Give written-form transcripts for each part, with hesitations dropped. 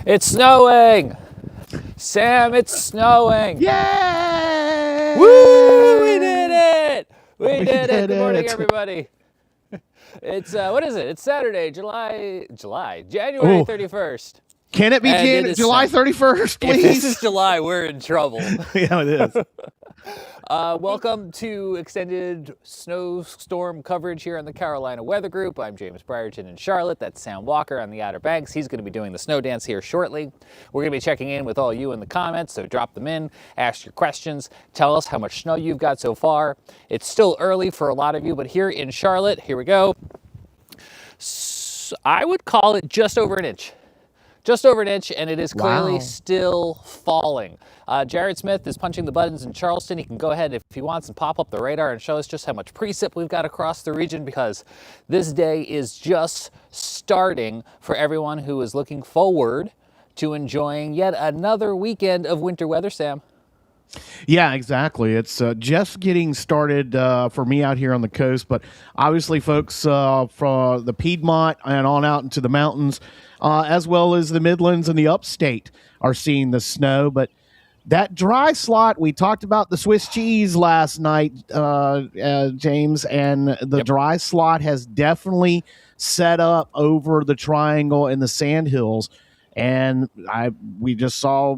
It's snowing! Sam, it's snowing! Yay! Woo! We did it! We did it! did Good morning, it. everybody. It's, what is it? It's Saturday, January Oh, 31st. can it be And it is July sun- 31st, If this is please? July, we're in trouble. Yeah, it is. Welcome to extended snowstorm coverage here on the Carolina Weather Group. I'm James Brierton in Charlotte. That's Sam Walker on the Outer Banks. He's going to be doing the snow dance here shortly. We're going to be checking in with all you in the comments, so drop them in, ask your questions, tell us how much snow you've got so far. It's still early for a lot of you, but here in Charlotte, here we go. I would call it just over an inch. Just over an inch, and it is clearly Wow. still falling. Jared Smith is punching the buttons in Charleston. He can go ahead if he wants and pop up the radar and show us just how much precip we've got across the region, because this day is just starting for everyone who is looking forward to enjoying yet another weekend of winter weather, Sam. Yeah, exactly. It's just getting started for me out here on the coast, but obviously folks from the Piedmont and on out into the mountains, as well as the Midlands and the upstate are seeing the snow. But that dry slot, we talked about the Swiss cheese last night, James, and the dry slot has definitely set up over the triangle and the sandhills. And we just saw,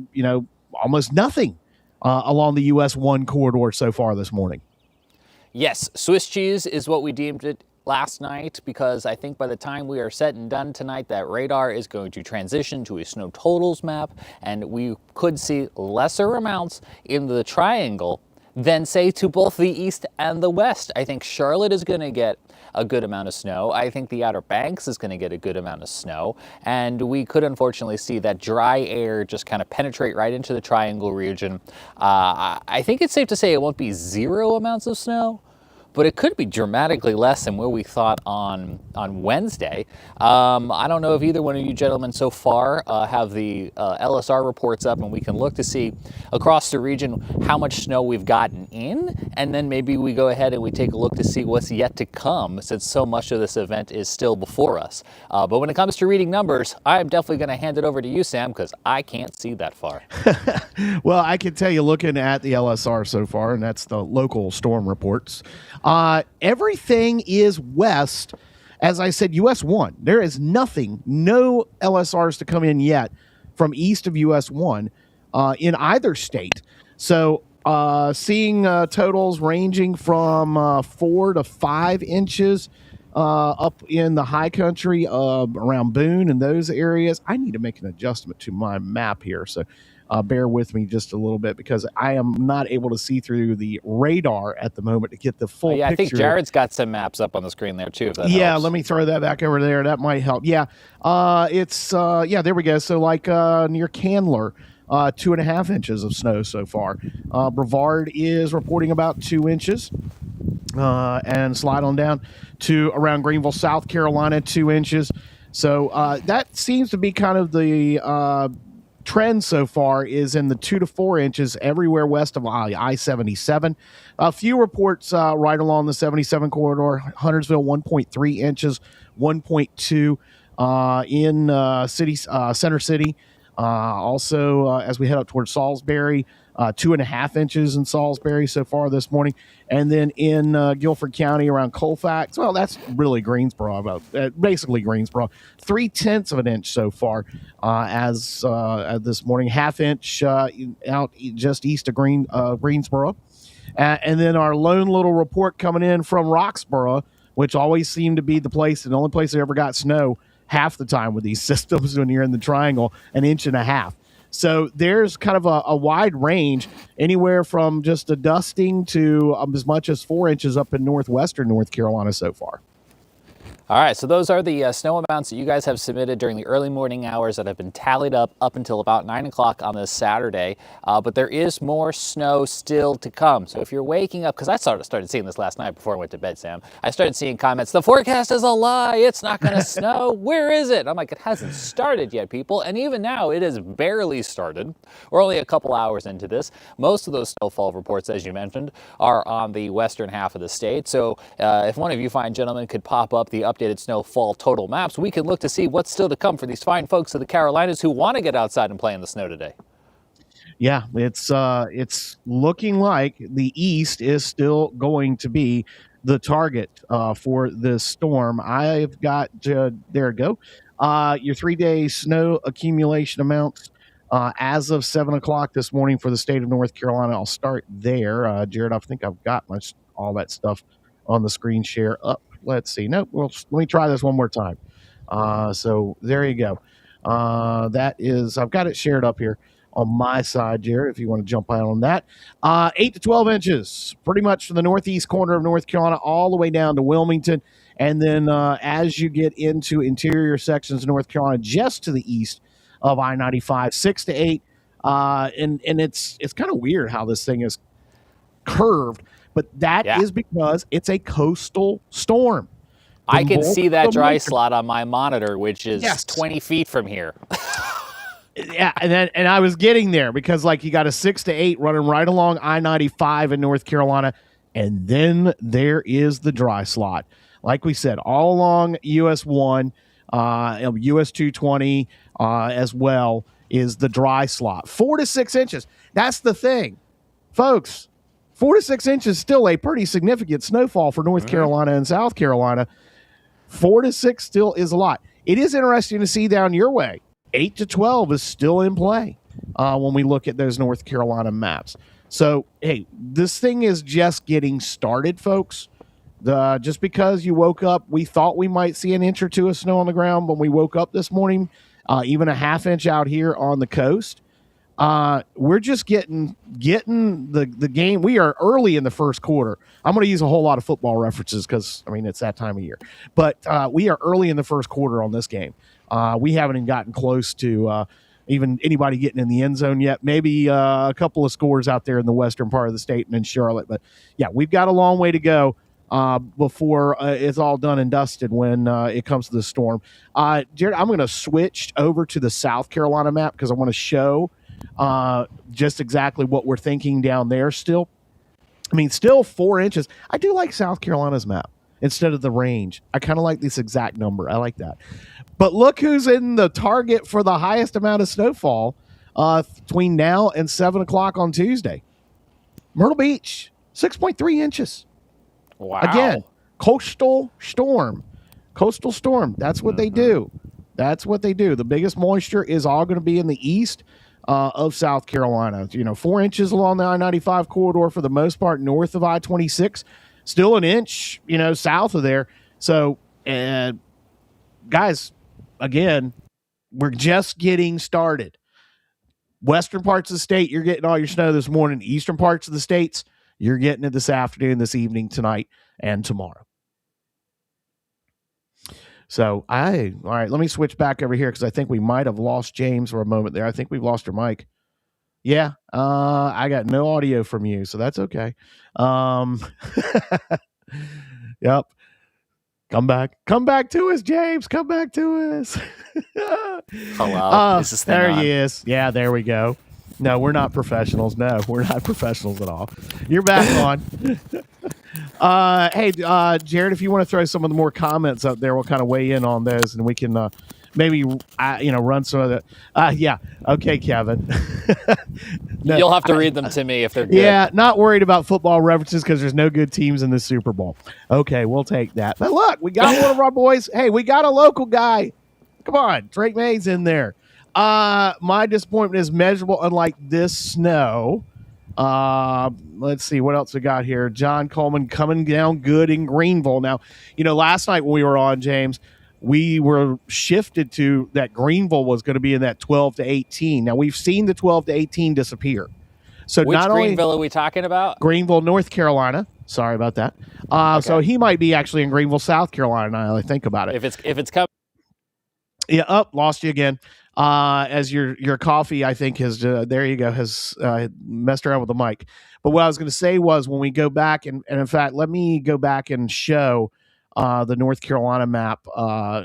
almost nothing along the US 1 corridor so far this morning. Yes, Swiss cheese is what we deemed it last night, because I think by the time we are set and done tonight, that radar is going to transition to a snow totals map, and we could see lesser amounts in the triangle than, say, to both the east and the west. I think Charlotte is going to get a good amount of snow. I think the Outer Banks is going to get a good amount of snow. And we could unfortunately see that dry air just kind of penetrate right into the triangle region. I think it's safe to say it won't be zero amounts of snow, but it could be dramatically less than what we thought on Wednesday. I don't know if either one of you gentlemen so far have the LSR reports up, and we can look to see across the region how much snow we've gotten in, and then maybe we go ahead and we take a look to see what's yet to come, since so much of this event is still before us. But when it comes to reading numbers, I'm definitely going to hand it over to you, Sam, because I can't see that far. Well, I can tell you, looking at the LSR so far, and that's the local storm reports, everything is west. As I said, US 1. There is nothing, no LSRs to come in yet from east of US 1 in either state. So seeing totals ranging from 4 to 5 inches up in the high country around Boone and those areas. I need to make an adjustment to my map here, so bear with me just a little bit, because I am not able to see through the radar at the moment to get the full picture. I think Jared's got some maps up on the screen there too, if that Yeah, helps. let me throw that back over there. That might help. Yeah, it's there we go. So like near Candler, 2.5 inches of snow so far. Brevard is reporting about 2 inches. And slide on down to around Greenville, South Carolina, 2 inches. So that seems to be kind of the trend so far, is in the 2 to 4 inches everywhere west of I-77. A few reports right along the 77 corridor. Huntersville, 1.3 inches, 1.2 in Center City. Also, as we head up towards Salisbury, 2.5 inches in Salisbury so far this morning. And then in Guilford County around Colfax, well, that's really Greensboro, basically Greensboro, 0.3 of an inch so far as this morning, 1/2 inch out just east of Greensboro. And then our lone little report coming in from Roxborough, which always seemed to be the only place that ever got snow half the time with these systems when you're in the triangle, 1.5 inches. So there's kind of a wide range, anywhere from just a dusting to as much as 4 inches up in northwestern North Carolina so far. All right, so those are the snow amounts that you guys have submitted during the early morning hours that have been tallied up until about 9 o'clock on this Saturday. But there is more snow still to come. So if you're waking up, because I started seeing this last night before I went to bed, Sam, I started seeing comments, the forecast is a lie, it's not going to snow, where is it? I'm like, it hasn't started yet, people. And even now, it has barely started. We're only a couple hours into this. Most of those snowfall reports, as you mentioned, are on the western half of the state. So if one of you fine gentlemen could pop up the updated snowfall total maps, we can look to see what's still to come for these fine folks of the Carolinas who want to get outside and play in the snow today. Yeah, it's looking like the East is still going to be the target for this storm. I've got there we go. Your 3-day snow accumulation amounts as of 7 o'clock this morning for the state of North Carolina. I'll start there, Jared. I think I've got all that stuff on the screen share up. Let's see. Nope. Well, let me try this one more time. So there you go. That is, I've got it shared up here on my side, Jared, if you want to jump out on that. 8 to 12 inches, pretty much from the northeast corner of North Carolina all the way down to Wilmington. And then as you get into interior sections of North Carolina, just to the east of I-95, 6 to 8. And it's kind of weird how this thing is curved, but that is because it's a coastal storm. I can see that dry slot on my monitor, which is 20 feet from here. Yeah, and I was getting there because you got a 6 to 8 running right along I-95 in North Carolina, and then there is the dry slot. Like we said, all along US 1, US 220 as well is the dry slot. 4 to 6 inches. That's the thing, folks. 4 to 6 inches still a pretty significant snowfall for North Carolina and South Carolina. 4 to 6 still is a lot. It is interesting to see down your way. 8 to 12 is still in play when we look at those North Carolina maps. So, hey, this thing is just getting started, folks. Just because you woke up, we thought we might see an inch or two of snow on the ground when we woke up this morning, even a half inch out here on the coast. We're just getting the game. We are early in the first quarter. I'm going to use a whole lot of football references because, it's that time of year. But we are early in the first quarter on this game. We haven't even gotten close to even anybody getting in the end zone yet. Maybe a couple of scores out there in the western part of the state and in Charlotte. But, yeah, we've got a long way to go before it's all done and dusted when it comes to the storm. Jared, I'm going to switch over to the South Carolina map because I want to show just exactly what we're thinking down there still. Still 4 inches. I do like South Carolina's map instead of the range. I kind of like this exact number. I like that. But look who's in the target for the highest amount of snowfall between now and 7 o'clock on Tuesday. Myrtle Beach, 6.3 inches. Wow. Again, coastal storm. Coastal storm. That's what they do. That's what they do. The biggest moisture is all going to be in the east of South Carolina. 4 inches along the I-95 corridor for the most part north of I-26. Still an inch, south of there. So, guys, again, we're just getting started. Western parts of the state, you're getting all your snow this morning. Eastern parts of the states, you're getting it this afternoon, this evening, tonight, and tomorrow. So, all right, let me switch back over here because I think we might have lost James for a moment there. I think we've lost her mic. Yeah, I got no audio from you, so that's okay. Yep. Come back to us, James. Come back to us. Hello. Is this thing there on? he is. Yeah, there we go. No, we're not professionals. No, we're not professionals at all. You're back on. Hey, Jared, if you want to throw some of the more comments up there, we'll kind of weigh in on those, and we can maybe run some of the. Yeah, okay, Kevin. No, you'll have to read them to me if they're good. Yeah, not worried about football references because there's no good teams in the Super Bowl. Okay, we'll take that. But look, we got one of our boys. Hey, we got a local guy. Come on, Drake May's in there. My disappointment is measurable, unlike this snow. Let's see what else we got here. John Coleman coming down good in Greenville. Now, last night when we were on, James, we were shifted to that Greenville was going to be in that 12 to 18. Now, we've seen the 12 to 18 disappear. So which not Greenville only are we talking about? Greenville, North Carolina. Sorry about that. Okay. So he might be actually in Greenville, South Carolina, now that I think about it. If it's coming. Yeah, lost you again. As your coffee, I think, has there you go, has messed around with the mic. But what I was going to say was when we go back, and in fact, let me go back and show the North Carolina map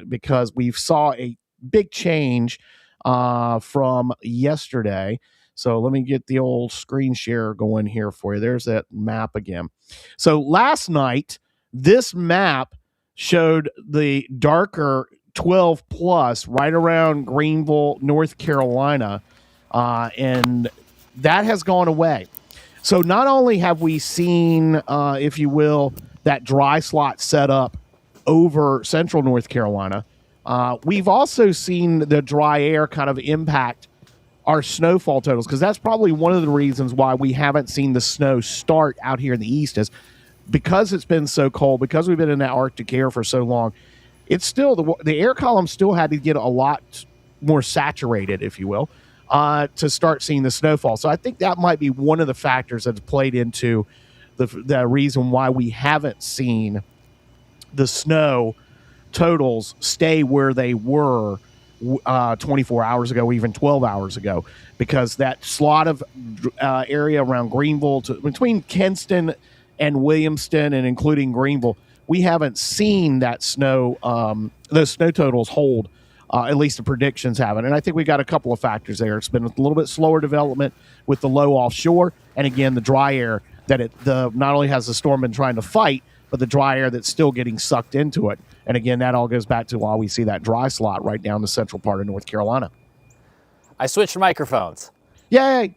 because we saw a big change from yesterday. So let me get the old screen share going here for you. There's that map again. So last night, this map showed the darker 12 plus right around Greenville, North Carolina, and that has gone away. So not only have we seen, if you will, that dry slot set up over central North Carolina, we've also seen the dry air kind of impact our snowfall totals, because that's probably one of the reasons why we haven't seen the snow start out here in the east, is because it's been so cold, because we've been in that Arctic air for so long. It's still the air column still had to get a lot more saturated, if you will, to start seeing the snowfall. So I think that might be one of the factors that's played into the reason why we haven't seen the snow totals stay where they were 24 hours ago, even 12 hours ago, because that slot of area around Greenville between Kinston and Williamston and including Greenville, we haven't seen that snow, those snow totals hold. At least the predictions haven't. And I think we got a couple of factors there. It's been a little bit slower development with the low offshore, and again, the dry air that not only has the storm been trying to fight, but the dry air that's still getting sucked into it. And again, that all goes back to why we see that dry slot right down the central part of North Carolina. I switched microphones. Yay!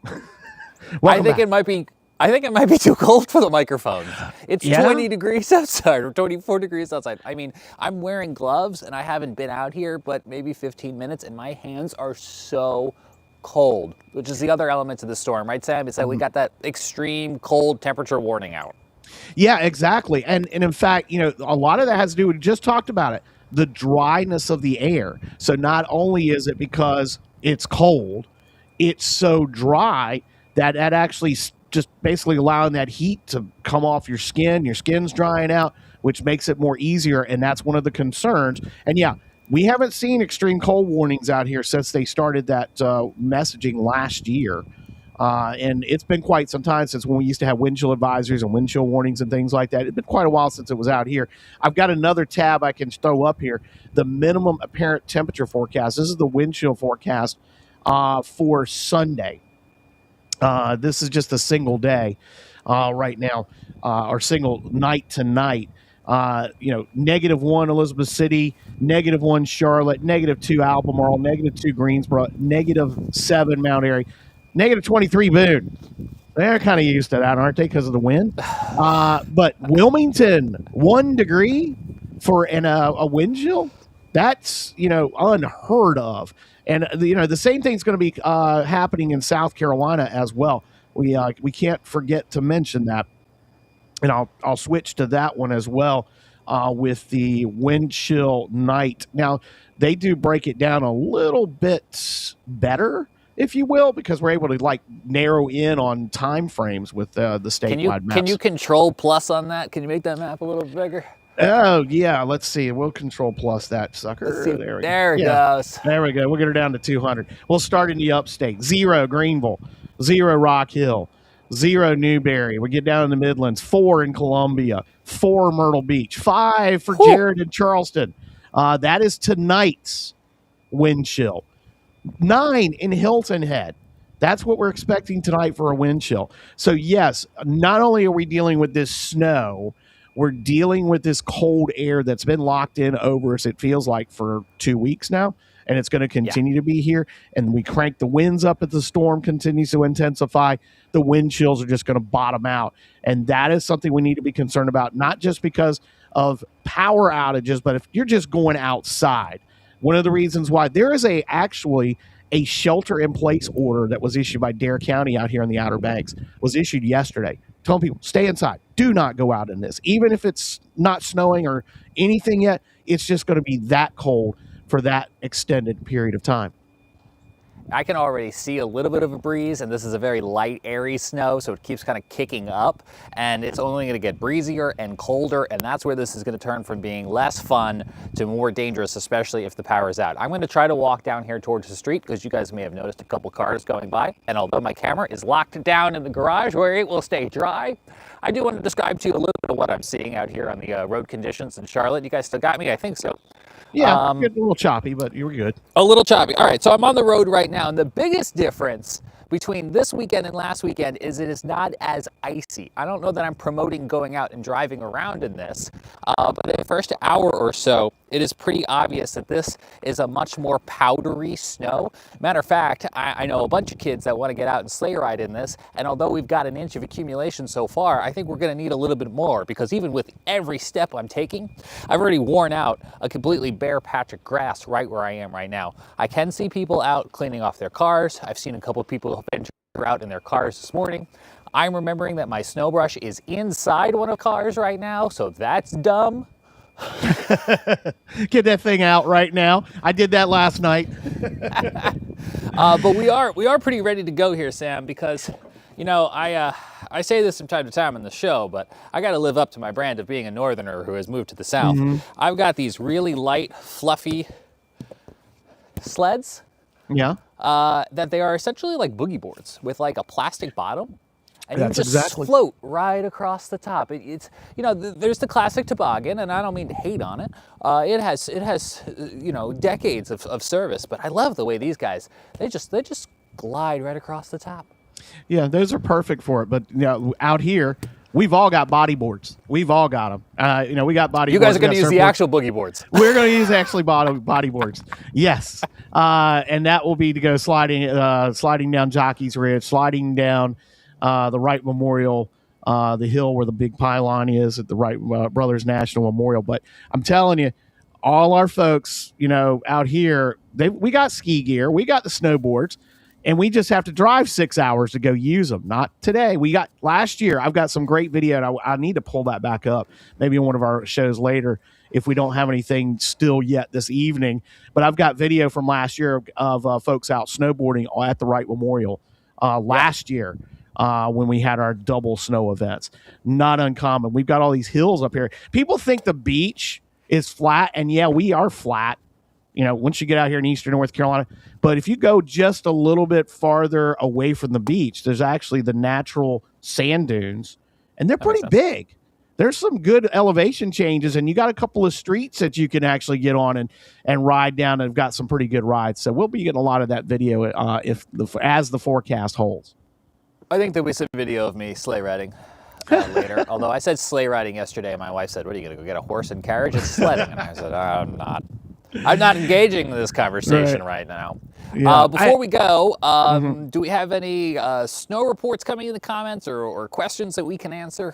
I think it might be too cold for the microphones. It's 20 degrees outside, or 24 degrees outside. I mean, I'm wearing gloves and I haven't been out here but maybe 15 minutes, and my hands are so cold, which is the other element to the storm, right, Sam? Is that we got that extreme cold temperature warning out. Yeah, exactly. And in fact, a lot of that has to do with, just talked about it, the dryness of the air. So not only is it because it's cold, it's so dry that actually just basically allowing that heat to come off your skin's drying out, which makes it more easier. And that's one of the concerns. And yeah, we haven't seen extreme cold warnings out here since they started that messaging last year. And it's been quite some time since when we used to have wind chill advisories and wind chill warnings and things like that. It's been quite a while since it was out here. I've got another tab I can throw up here. The minimum apparent temperature forecast. This is the wind chill forecast for Sunday. This is just a single day right now, or single night to night. -1 Elizabeth City, -1 Charlotte, -2 Albemarle, -2 Greensboro, -7 Mount Airy, -23 Boone. They're kind of used to that, aren't they, because of the wind? But Wilmington, 1 degree for a wind chill? That's, unheard of. And, the same thing's going to be happening in South Carolina as well. We can't forget to mention that. And I'll switch to that one as well with the wind chill night. Now, they do break it down a little bit better, if you will, because we're able to narrow in on time frames with the statewide maps. Can you control plus on that? Can you make that map a little bigger? Oh, yeah. Let's see. We'll control plus that sucker. There it goes. There we go. We'll get her down to 200. We'll start in the upstate. 0 Greenville, 0 Rock Hill, 0 Newberry. We get down in the Midlands. 4 in Columbia, 4 Myrtle Beach, 5 for Jared and Charleston. That is tonight's wind chill. 9 in Hilton Head. That's what we're expecting tonight for a wind chill. So yes, not only are we dealing with this snow, we're dealing with this cold air that's been locked in over us, it feels like, for 2 weeks now, and it's going to continue to be here. And we crank the winds up as the storm continues to intensify. The wind chills are just going to bottom out. And that is something we need to be concerned about, not just because of power outages, but if you're just going outside. One of the reasons why there is actually a shelter-in-place order that was issued by Dare County out here in the Outer Banks, was issued yesterday, telling people, stay inside. Do not go out in this. Even if it's not snowing or anything yet, it's just going to be that cold for that extended period of time. I can already see a little bit of a breeze, and this is a very light, airy snow, so it keeps kind of kicking up, and it's only going to get breezier and colder, and that's where this is going to turn from being less fun to more dangerous, especially if the power is out. I'm going to try to walk down here towards the street, because you guys may have noticed a couple cars going by, and although my camera is locked down in the garage where it will stay dry, I do want to describe to you a little bit of what I'm seeing out here on the road conditions in Charlotte. You guys still got me? I think so. Yeah, a little choppy, but you were good. A little choppy. All right, so I'm on the road right now, and the biggest difference between this weekend and last weekend is it is not as icy. I don't know that I'm promoting going out and driving around in this, but in the first hour or so, it is pretty obvious that this is a much more powdery snow. Matter of fact, I know a bunch of kids that want to get out and sleigh ride in this, and although we've got an inch of accumulation so far, I think we're going to need a little bit more, because even with every step I'm taking, I've already worn out a completely bare patch of grass right where I am right now. I can see people out cleaning off their cars. I've seen a couple of people venture out in their cars this morning. I'm remembering that my snow brush is inside one of the cars right now, so that's dumb. Get that thing out right now. I did that last night. But we are pretty ready to go here, Sam, because I say this from time to time on the show, but I got to live up to my brand of being a northerner who has moved to the south. I've got these really light, fluffy sleds. Yeah. That they are essentially like boogie boards with like a plastic bottom. And That's you just float right across the top. It's there's the classic toboggan, and I don't mean to hate on it. It has decades of service, but I love the way these guys they just glide right across the top. Yeah, those are perfect for it. But out here, we've all got body boards. We've all got them. We got body. You boards. guys are going to use the actual boogie boards. We're going to use actually body boards. Yes, and that will be to go sliding down Jockey's Ridge, sliding down the Wright Memorial, the hill where the big pylon is at the Wright Brothers National Memorial. But I'm telling you, all our folks, out here, we got ski gear, we got the snowboards, and we just have to drive 6 hours to go use them. Not today. We got last year. I've got some great video, and I need to pull that back up, maybe in one of our shows later if we don't have anything still yet this evening. But I've got video from last year of folks out snowboarding at the Wright Memorial last year. When we had our double snow events. Not uncommon. We've got all these hills up here. People think the beach is flat, and yeah, we are flat, once you get out here in eastern North Carolina. But if you go just a little bit farther away from the beach, there's actually the natural sand dunes, and they're pretty big. There's some good elevation changes, and you got a couple of streets that you can actually get on and ride down, and have got some pretty good rides. So we'll be getting a lot of that video as the forecast holds. I think there'll be some video of me sleigh riding later. Although I said sleigh riding yesterday, and my wife said, "What are you going to go get a horse and carriage? It's sledding." And I said, "I'm not engaging in this conversation right now." Yeah. Before we go, do we have any snow reports coming in the comments or questions that we can answer?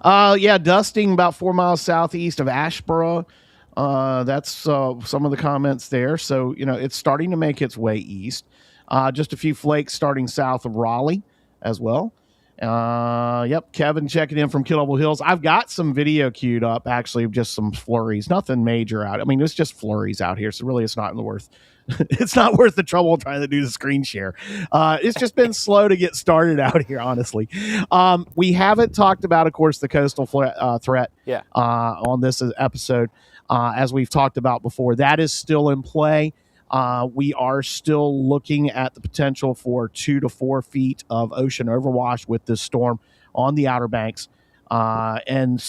Yeah, dusting about 4 miles southeast of Asheboro. That's some of the comments there. So, it's starting to make its way east. Just a few flakes starting south of Raleigh as well. Yep, Kevin checking in from Killable Hills. I've got some video queued up, actually, of just some flurries. Nothing major out. I mean, it's just flurries out here, so really it's not worth the trouble trying to do the screen share. It's just been slow to get started out here, honestly. We haven't talked about, of course, the coastal threat on this episode, as we've talked about before. That is still in play. We are still looking at the potential for 2 to 4 feet of ocean overwash with this storm on the Outer Banks, and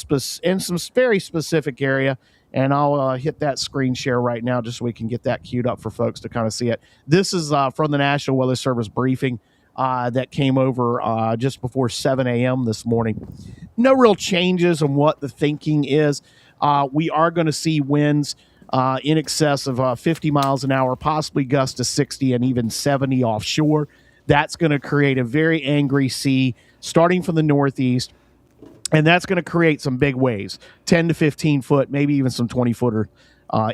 in some very specific area. And I'll hit that screen share right now just so we can get that queued up for folks to kind of see it. This is from the National Weather Service briefing that came over just before 7 a.m. this morning. No real changes on what the thinking is. We are going to see winds in excess of 50 miles an hour, possibly gusts to 60 and even 70 offshore. That's going to create a very angry sea starting from the northeast, and that's going to create some big waves, 10 to 15 foot, maybe even some 20-footer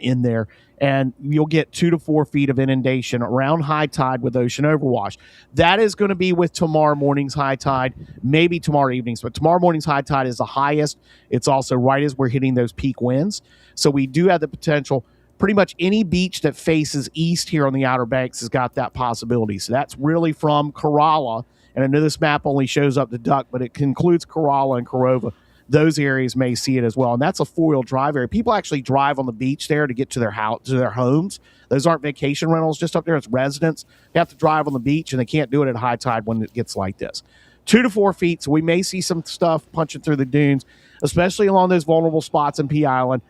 in there. And you'll get 2 to 4 feet of inundation around high tide with ocean overwash. That is going to be with tomorrow morning's high tide, maybe tomorrow evening's, but tomorrow morning's high tide is the highest. It's also right as we're hitting those peak winds. So we do have the potential. Pretty much any beach that faces east here on the Outer Banks has got that possibility. So that's really from Corolla. And I know this map only shows up to Duck, but it includes Corolla and Corova. Those areas may see it as well. And that's a 4-wheel drive area. People actually drive on the beach there to get to their house, to their homes. Those aren't vacation rentals just up there. It's residents. They have to drive on the beach, and they can't do it at high tide when it gets like this. 2 to 4 feet. So we may see some stuff punching through the dunes, especially along those vulnerable spots in Pea Island.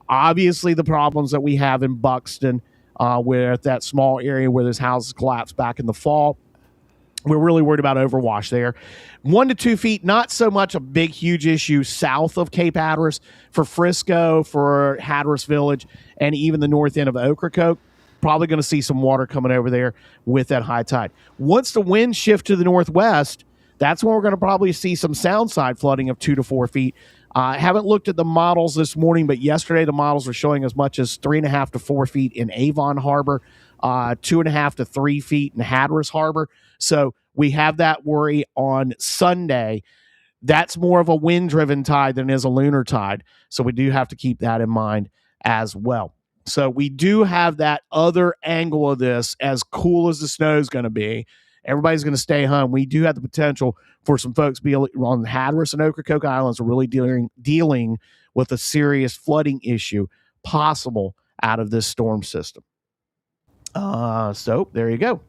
Obviously, the problems that we have in Buxton, where that small area where those houses collapsed back in the fall. We're really worried about overwash there. 1 to 2 feet, not so much a big, huge issue south of Cape Hatteras. For Frisco, for Hatteras Village, and even the north end of Ocracoke, probably going to see some water coming over there with that high tide. Once the winds shift to the northwest, that's when we're going to probably see some sound side flooding of 2 to 4 feet. I haven't looked at the models this morning, but yesterday the models were showing as much as 3.5 to 4 feet in Avon Harbor, 2.5 to 3 feet in Hatteras Harbor. So we have that worry on Sunday. That's more of a wind-driven tide than is a lunar tide. So we do have to keep that in mind as well. So we do have that other angle of this. As cool as the snow is going to be, everybody's going to stay home. We do have the potential for some folks be on Hatteras and Ocracoke Islands are really dealing with a serious flooding issue possible out of this storm system. So there you go.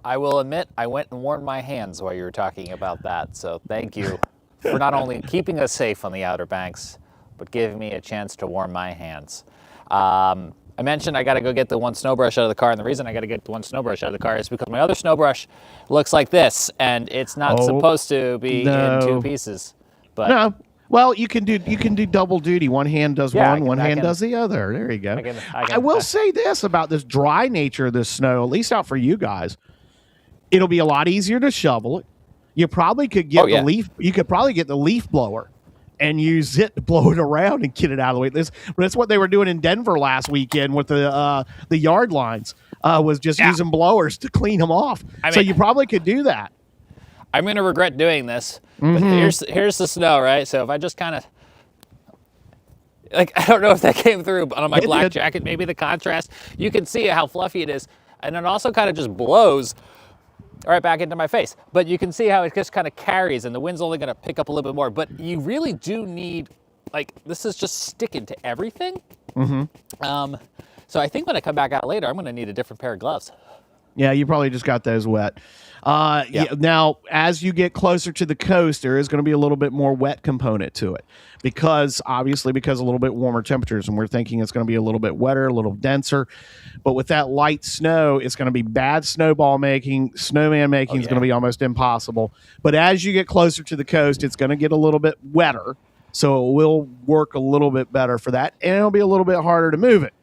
I will admit, I went and warmed my hands while you were talking about that. So thank you for not only keeping us safe on the Outer Banks, but giving me a chance to warm my hands. I mentioned I got to go get the one snow brush out of the car, and the reason I got to get the one snow brush out of the car is because my other snow brush looks like this, and it's not supposed to be in 2 pieces. But no. Well, you can do double duty. One hand does one hand does the other. There you go. I will say this about this dry nature of this snow, at least out for you guys. It'll be a lot easier to shovel it. You probably could get the leaf. You could probably get the leaf blower and use it to blow it around and get it out of the way. That's what they were doing in Denver last weekend with the yard lines. Was just using blowers to clean them off. So you probably could do that. I'm going to regret doing this. But here's the snow, right? So if I just kind of, I don't know if that came through on my black jacket, maybe the contrast. You can see how fluffy it is. And it also kind of just blows right back into my face. But you can see how it just kind of carries, and the wind's only going to pick up a little bit more. But you really do need, this is just sticking to everything. So I think when I come back out later, I'm going to need a different pair of gloves. Yeah, you probably just got those wet. Now, as you get closer to the coast, there is going to be a little bit more wet component to it because a little bit warmer temperatures, and we're thinking it's going to be a little bit wetter, a little denser. But with that light snow, it's going to be bad snowman making is going to be almost impossible. But as you get closer to the coast, it's going to get a little bit wetter, so it will work a little bit better for that, and it'll be a little bit harder to move it.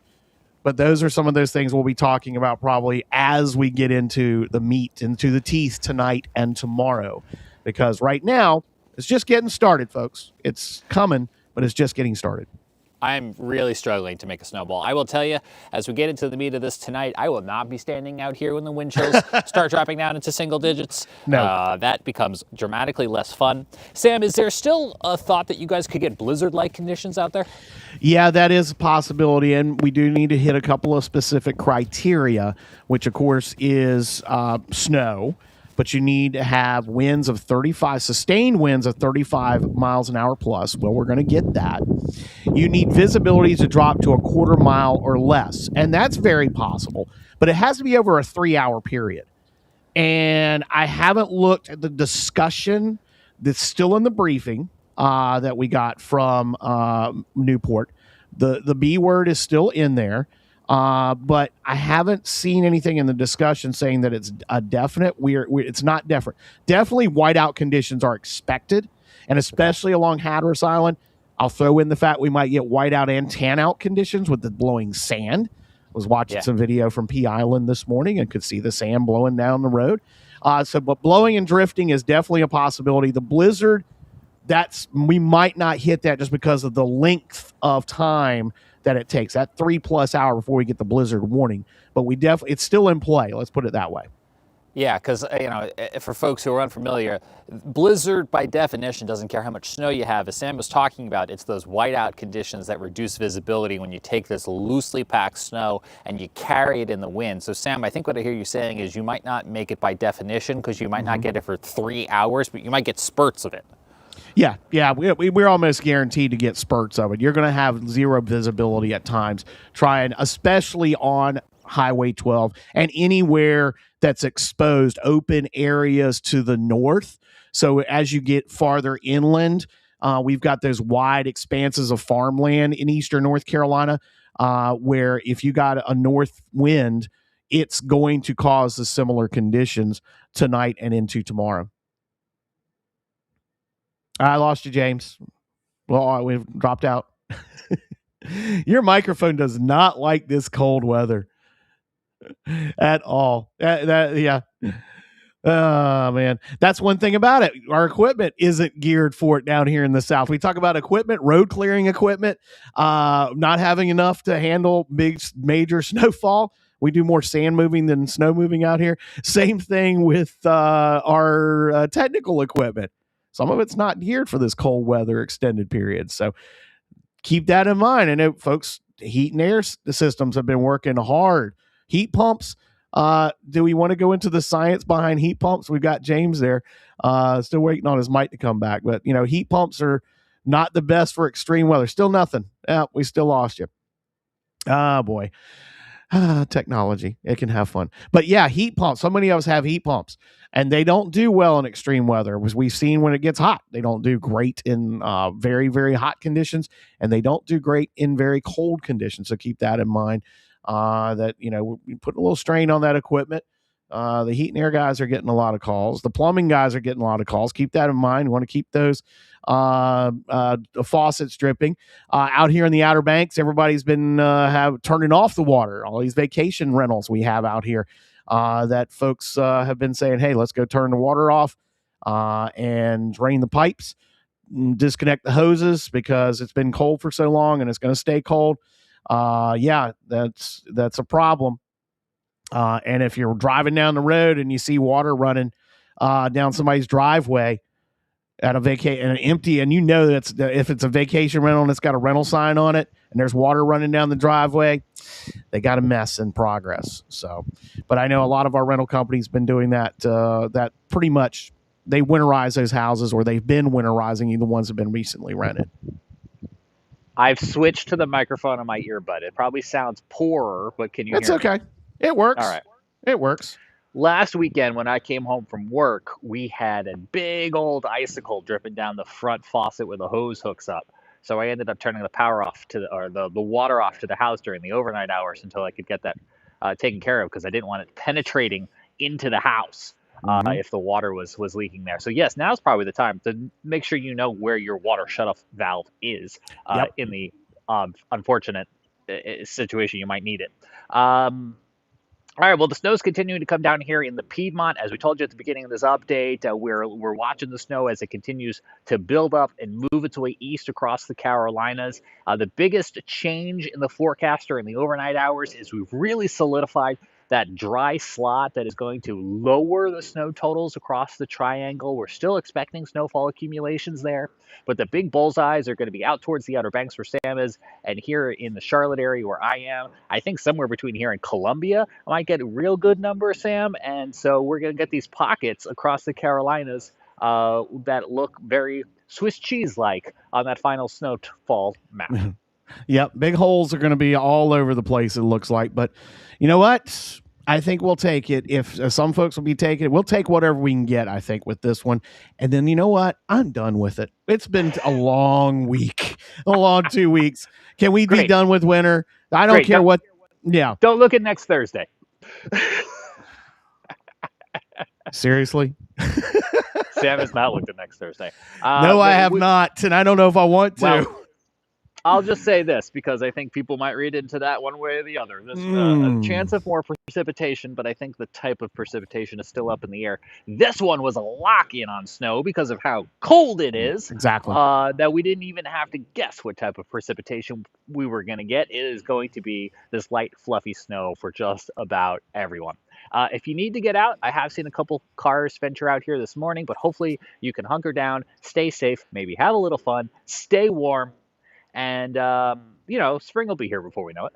But those are some of those things we'll be talking about probably as we get into the meat, into the teeth tonight and tomorrow. Because right now, it's just getting started, folks. It's coming, but it's just getting started. I'm really struggling to make a snowball. I will tell you, as we get into the meat of this tonight, I will not be standing out here when the wind chills start dropping down into single digits. No. That becomes dramatically less fun. Sam, is there still a thought that you guys could get blizzard-like conditions out there? Yeah, that is a possibility, and we do need to hit a couple of specific criteria, which, of course, is snow. But you need to have sustained winds of 35 miles an hour plus. Well, we're going to get that. You need visibility to drop to a quarter mile or less. And that's very possible. But it has to be over a 3-hour period. And I haven't looked at the discussion that's still in the briefing that we got from Newport. The B word is still in there. But I haven't seen anything in the discussion saying that it's a definite. It's not definite. Definitely whiteout conditions are expected, and especially along Hatteras Island. I'll throw in the fact we might get whiteout and tan-out conditions with the blowing sand. I was watching some video from P Island this morning and could see the sand blowing down the road. But blowing and drifting is definitely a possibility. The blizzard, we might not hit that just because of the length of time that it takes, that 3+ hour before we get the blizzard warning. But it's still in play. Let's put it that way. Yeah, because for folks who are unfamiliar, blizzard by definition doesn't care how much snow you have. As Sam was talking about, it's those whiteout conditions that reduce visibility when you take this loosely packed snow and you carry it in the wind. So Sam, I think what I hear you saying is you might not make it by definition because you might not get it for 3 hours, but you might get spurts of it. Yeah, we're almost guaranteed to get spurts of it. You're going to have zero visibility at times, especially on Highway 12 and anywhere that's exposed, open areas to the north. So as you get farther inland, we've got those wide expanses of farmland in eastern North Carolina, where if you got a north wind, it's going to cause the similar conditions tonight and into tomorrow. I lost you, James. Well, we've dropped out. Your microphone does not like this cold weather at all. Yeah. Oh, man. That's one thing about it. Our equipment isn't geared for it down here in the South. We talk about equipment, road clearing equipment, not having enough to handle major snowfall. We do more sand moving than snow moving out here. Same thing with our technical equipment. Some of it's not geared for this cold weather extended period. So keep that in mind. And folks, heat and air systems have been working hard. Heat pumps. Do we want to go into the science behind heat pumps? We've got James there, still waiting on his mic to come back. But, heat pumps are not the best for extreme weather. Still nothing. Yeah, we still lost you. Ah, boy. Technology. It can have fun. But yeah, heat pumps. So many of us have heat pumps, and they don't do well in extreme weather. As we've seen when it gets hot, they don't do great in very, very hot conditions, and they don't do great in very cold conditions. So keep that in mind. That we put a little strain on that equipment. The heat and air guys are getting a lot of calls. The plumbing guys are getting a lot of calls. Keep that in mind. We want to keep those faucets dripping. Out here in the Outer Banks, everybody's been turning off the water. All these vacation rentals we have out here that folks have been saying, hey, let's go turn the water off and drain the pipes, disconnect the hoses because it's been cold for so long and it's going to stay cold. Yeah, that's a problem. And if you're driving down the road and you see water running down somebody's driveway at a vacation and empty, and if it's a vacation rental and it's got a rental sign on it and there's water running down the driveway, they got a mess in progress. So, but I know a lot of our rental companies been doing that. That pretty much they winterize those houses, or they've been winterizing the ones that have been recently rented. I've switched to the microphone on my earbud. It probably sounds poorer, but can you hear me? It's okay. It works. All right. It works. Last weekend when I came home from work, we had a big old icicle dripping down the front faucet where the hose hooks up. So I ended up turning the power off the water off to the house during the overnight hours until I could get that taken care of, because I didn't want it penetrating into the house if the water was leaking there. So yes, now's probably the time to make sure you know where your water shutoff valve is in the unfortunate situation you might need it. All right, well, the snow's continuing to come down here in the Piedmont. As we told you at the beginning of this update, we're watching the snow as it continues to build up and move its way east across the Carolinas. The biggest change in the forecast during the overnight hours is we've really solidified that dry slot that is going to lower the snow totals across the triangle. We're still expecting snowfall accumulations there, but the big bullseyes are going to be out towards the Outer Banks where Sam is, and here in the Charlotte area where I am. I think somewhere between here and Columbia, I might get a real good number, Sam, and so we're going to get these pockets across the Carolinas that look very Swiss cheese-like on that final snowfall map. Yep, big holes are going to be all over the place, it looks like. But you know what? I think we'll take it. If some folks will be taking it, we'll take whatever we can get, I think, with this one. And then you know what? I'm done with it. It's been a long week, a long 2 weeks. Can we be done with winter? I don't care what. Yeah. Don't look at next Thursday. Seriously? Sam has not looked at next Thursday. No, I have not, and I don't know if I want to. Well, I'll just say this, because I think people might read into that one way or the other. There's a chance of more precipitation, but I think the type of precipitation is still up in the air. This one was a lock-in on snow because of how cold it is. Exactly. That we didn't even have to guess what type of precipitation we were going to get. It is going to be this light, fluffy snow for just about everyone. If you need to get out, I have seen a couple cars venture out here this morning, but hopefully you can hunker down, stay safe, maybe have a little fun, stay warm, and, spring will be here before we know it.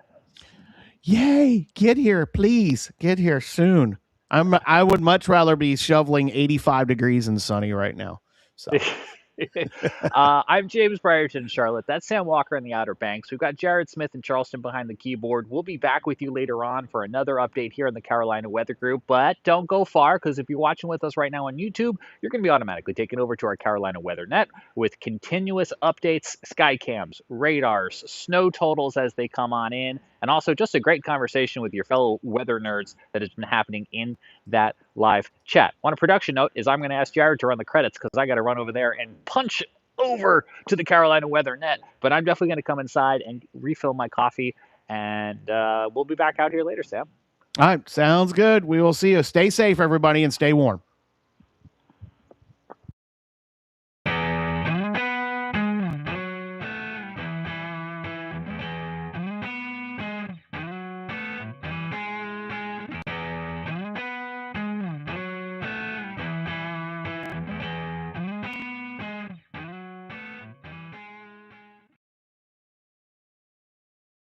Yay. Get here, please. Get here soon. I would much rather be shoveling 85 degrees and sunny right now. So. I'm James Brierton in Charlotte. That's Sam Walker in the Outer Banks. We've got Jared Smith in Charleston behind the keyboard. We'll be back with you later on for another update here in the Carolina Weather Group. But don't go far, because if you're watching with us right now on YouTube, you're going to be automatically taken over to our Carolina Weather Net with continuous updates, sky cams, radars, snow totals as they come on in, and also just a great conversation with your fellow weather nerds that has been happening in that live chat. On a production note is I'm going to ask Jared to run the credits because I got to run over there and punch over to the Carolina Weather Net, but I'm definitely going to come inside and refill my coffee, and we'll be back out here later, Sam. All right, sounds good. We will see you. Stay safe, everybody, and stay warm.